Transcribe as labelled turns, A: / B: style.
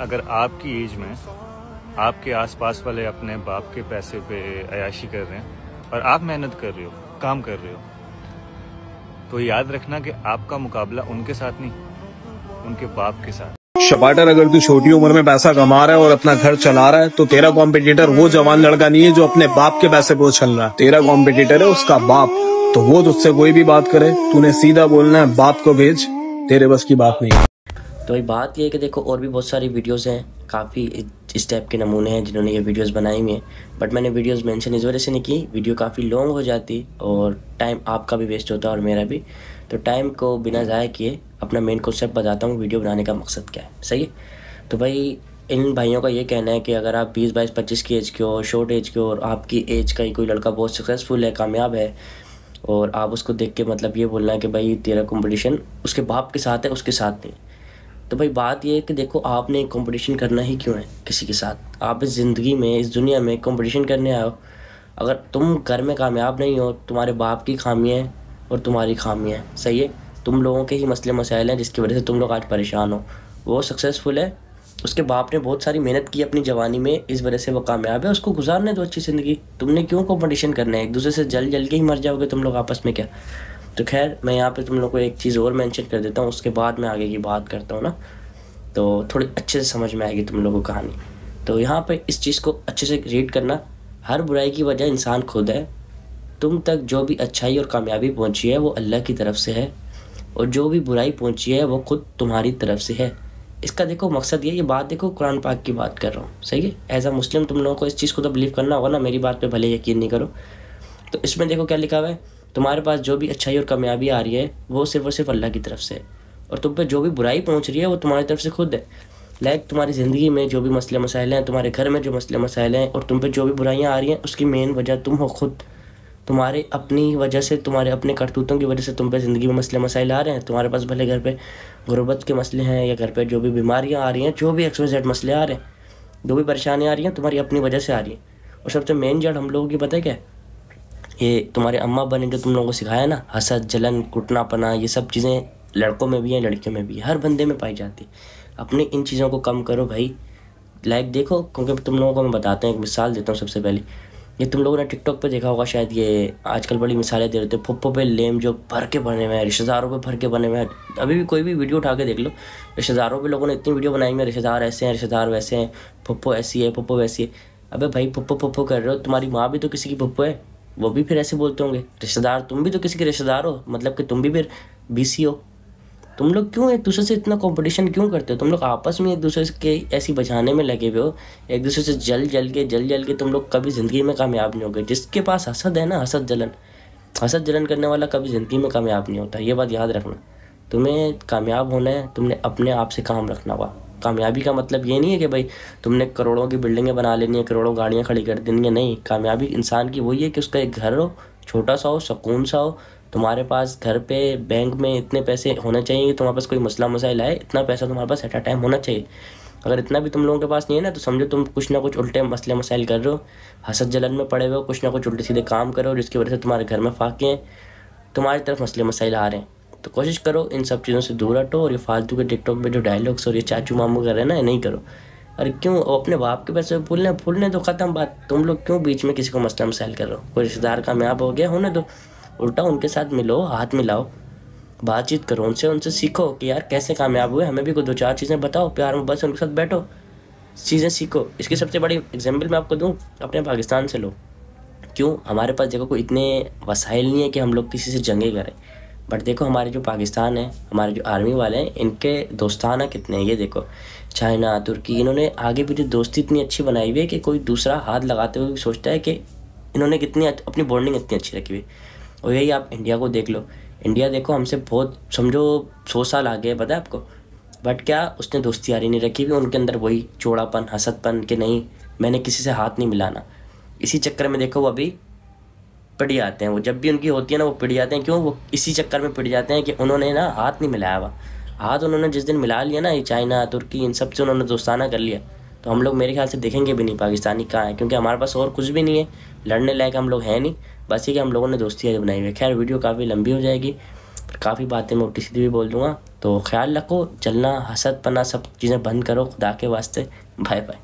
A: अगर आपकी एज में आपके आसपास वाले अपने बाप के पैसे पे अयाशी कर रहे हैं और आप मेहनत कर रहे हो, काम कर रहे हो, तो याद रखना कि आपका मुकाबला उनके साथ नहीं, उनके बाप के साथ।
B: शपाटर, अगर तू छोटी उम्र में पैसा कमा रहा है और अपना घर चला रहा है तो तेरा कॉम्पिटिटर वो जवान लड़का नहीं है जो अपने बाप के पैसे पे चल रहा है। तेरा कॉम्पिटिटर है उसका बाप। तो वो तुझसे कोई भी बात करे, तूने सीधा बोलना है बाप को भेज, तेरे बस की बात नहीं है।
C: तो भाई बात ये है कि देखो और भी बहुत सारी वीडियोस हैं, काफ़ी इस टाइप के नमूने हैं जिन्होंने ये वीडियोस बनाई हुई हैं, बट मैंने वीडियोस मेंशन इस वजह से नहीं की, वीडियो काफ़ी लॉन्ग हो जाती और टाइम आपका भी वेस्ट होता और मेरा भी। तो टाइम को बिना ज़ाया किए अपना मेन कॉन्सेप्ट बताता हूँ, वीडियो बनाने का मकसद क्या है। सही है। तो भाई इन भाइयों का ये कहना है कि अगर आप 20, 22, 25 की एज के हो, शॉर्ट एज के हो, और आपकी एज का ही कोई लड़का बहुत सक्सेसफुल है, कामयाब है, और आप उसको देख के मतलब ये बोलना है कि भाई तेरा कंपटीशन उसके बाप के साथ है, उसके साथ नहीं। तो भाई बात ये है कि देखो आपने कंपटीशन करना ही क्यों है किसी के साथ। आप इस ज़िंदगी में, इस दुनिया में कंपटीशन करने आए हो। अगर तुम घर में कामयाब नहीं हो, तुम्हारे बाप की खामियाँ हैं और तुम्हारी खामियाँ हैं। सही है। तुम लोगों के ही मसले मसाइल हैं जिसकी वजह से तुम लोग आज परेशान हो। वो सक्सेसफुल है, उसके बाप ने बहुत सारी मेहनत की अपनी जवानी में, इस वजह से वो कामयाब है, उसको गुजारने दो अच्छी ज़िंदगी। तुमने क्यों कंपटीशन करना है? एक दूसरे से जल जल के ही मर जाओगे तुम लोग आपस में क्या। तो खैर मैं यहाँ पे तुम लोग को एक चीज़ और मेंशन कर देता हूँ, उसके बाद मैं आगे की बात करता हूँ ना, तो थोड़ी अच्छे से समझ में आएगी तुम लोगों को कहानी। तो यहाँ पे इस चीज़ को अच्छे से रीड करना। हर बुराई की वजह इंसान खुद है। तुम तक जो भी अच्छाई और कामयाबी पहुँची है वो अल्लाह की तरफ से है, और जो भी बुराई पहुँची है वो खुद तुम्हारी तरफ से है। इसका देखो मकसद ये बात देखो, कुरान पाक की बात कर रहा हूँ। सही है। एज अ मुस्लिम तुम लोगों को इस चीज़ को तो बिलीव करना होगा ना, मेरी बात पे भले यकीन नहीं करो। तो इसमें देखो क्या लिखा हुआ है, तुम्हारे पास जो भी अच्छाई और कामयाबी आ रही है वो सिर्फ और सिर्फ अल्लाह की तरफ से है, और तुम पे जो भी बुराई पहुंच रही है वो तुम्हारी तरफ से खुद है। लाइक तुम्हारी ज़िंदगी में जो भी मसले मसाइल हैं, तुम्हारे घर में जो मसले मसाइल हैं, और तुम पे जो भी बुराइयां आ रही हैं उसकी मेन वजह तुम हो खुद। तुम्हारे अपनी वजह से, तुम्हारे अपने करतूतों की वजह से तुम पे ज़िंदगी में मसले मसाइल आ रहे हैं। तुम्हारे पास भले घर पे गुर्बत के मसले हैं, या घर पे जो भी बीमारियाँ आ रही हैं, जो भी XYZ मसले आ रहे हैं, जो भी परेशानियाँ आ रही हैं, तुम्हारी अपनी वजह से आ रही हैं। और सबसे मेन जड़ हम लोगों की पता है क्या है? ये तुम्हारे अम्मा अब्बा ने जो तुम लोगों को सिखाया ना, हसद, जलन, कुटनापना, ये सब चीज़ें लड़कों में भी हैं, लड़कियों में भी है, हर बंदे में पाई जाती है। अपनी इन चीज़ों को कम करो भाई। लाइक देखो, क्योंकि तुम लोगों को मैं बताता हूँ, एक मिसाल देता हूँ। सबसे पहले ये तुम लोगों ने टिकटॉक पे देखा होगा शायद, ये आजकल बड़ी मिसालें दे रहे थे, फुप्पो पे लेम जो भर के बने हुए हैं, रिश्तेदारों पे भर के बने हुए हैं। अभी भी कोई भी वीडियो उठा के देख लो, रिश्तेदारों पे लोगों ने इतनी वीडियो बनाई हुई है, रिश्तेदार ऐसे हैं, रिश्तेदार वैसे हैं, फुप्पो ऐसी है, फुप्पो वैसी है। अबे भाई फुप्पो फुप्पो कर रहे हो, तुम्हारी माँ भी तो किसी की फुप्पो है, वो भी फिर ऐसे बोलते होंगे। रिश्तेदार, तुम भी तो किसी के रिश्तेदार हो, मतलब कि तुम भी फिर BC हो। तुम लोग क्यों एक दूसरे से इतना कंपटीशन क्यों करते हो? तुम लोग आपस में एक दूसरे के ऐसी बचाने में लगे हुए हो, एक दूसरे से जल जल के तुम लोग कभी ज़िंदगी में कामयाब नहीं होगे। जिसके पास हसद है ना, हसद जलन करने वाला कभी ज़िंदगी में कामयाब नहीं होता। ये बात याद रखना। तुम्हें कामयाब होना है, तुमने अपने आप से काम रखना होगा। कामयाबी का मतलब ये नहीं है कि भाई तुमने करोड़ों की बिल्डिंगें बना लेनी है, करोड़ों गाड़ियाँ खड़ी कर देनी है। नहीं, कामयाबी इंसान की वही है कि उसका एक घर हो, छोटा सा हो, सुकून सा हो। तुम्हारे पास घर पे, बैंक में इतने पैसे होने चाहिए कि तुम्हारे पास कोई मसला मसाइल आए, इतना पैसा तुम्हारे पास एट अ टाइम होना चाहिए। अगर इतना भी तुम लोगों के पास नहीं है ना, तो समझो तुम कुछ ना कुछ उल्टे मसले मसाइल कर रहे हो, हसद जलन में पड़े हुए हो, कुछ ना कुछ उल्टे सीधे काम करो जिसकी वजह से तुम्हारे घर में फाके हैं, तुम्हारी तरफ मसले मसाइल आ रहे हैं। तो कोशिश करो इन सब चीज़ों से दूर हटो, और ये फालतू के टिकटॉक पे जो डायलॉग्स और ये चाचू मामू कर रहे हैं ना, ये नहीं करो। अरे क्यों अपने बाप के पैसे फूलने तो ख़त्म बात। तुम लोग क्यों बीच में किसी को मसला मसाइल कर रहे हो? कोई रिश्तेदार कामयाब हो गया, होने दो, उल्टा उनके साथ मिलो, हाथ मिलाओ, बातचीत करो उनसे सीखो कि यार कैसे कामयाब हुए, हमें भी कोई 2-4 चीज़ें बताओ, प्यार में बस उनके साथ बैठो, चीज़ें सीखो। इसकी सबसे बड़ी एग्जाम्पल मैं आपको दूँ, अपने पाकिस्तान से लो। क्यों? हमारे पास देखो कोई इतने वसाइल नहीं है कि हम लोग किसी से जंगे करें, बट देखो हमारे जो पाकिस्तान है, हमारे जो आर्मी वाले हैं, इनके दोस्ताना कितने हैं। ये देखो चाइना, तुर्की, इन्होंने आगे भी जो दोस्ती इतनी अच्छी बनाई हुई है कि कोई दूसरा हाथ लगाते हुए भी सोचता है कि इन्होंने कितनी अपनी बॉन्डिंग इतनी अच्छी रखी हुई। और यही आप इंडिया को देख लो। इंडिया देखो हमसे बहुत, समझो 100 साल आगे है, पता है आपको, बट क्या उसने दोस्ती यारी नहीं रखी हुई। उनके अंदर वही चौड़ापन, हसदपन कि नहीं मैंने किसी से हाथ नहीं मिलाना। इसी चक्कर में देखो वो अभी पिट जाते हैं। वो जब भी उनकी होती है ना, वो पिट जाते हैं। क्यों? वो इसी चक्कर में पिट जाते हैं कि उन्होंने ना हाथ नहीं मिलाया हुआ। हाथ उन्होंने जिस दिन मिला लिया ना, ये चाइना, तुर्की, इन सब से उन्होंने दोस्ताना कर लिया, तो हम लोग मेरे ख्याल से देखेंगे भी नहीं पाकिस्तानी कहाँ है, क्योंकि हमारे पास और कुछ भी नहीं है, लड़ने लायक हम लोग हैं नहीं। बस ये कि हम लोगों ने दोस्ती बनाई हुई है। खैर वीडियो काफ़ी लंबी हो जाएगी, काफ़ी बातें मैं उल्टी सीधी भी बोल दूँगा। तो ख्याल रखो, जलना, हसद पना सब चीज़ें बंद करो खुदा के वास्ते। Bye bye.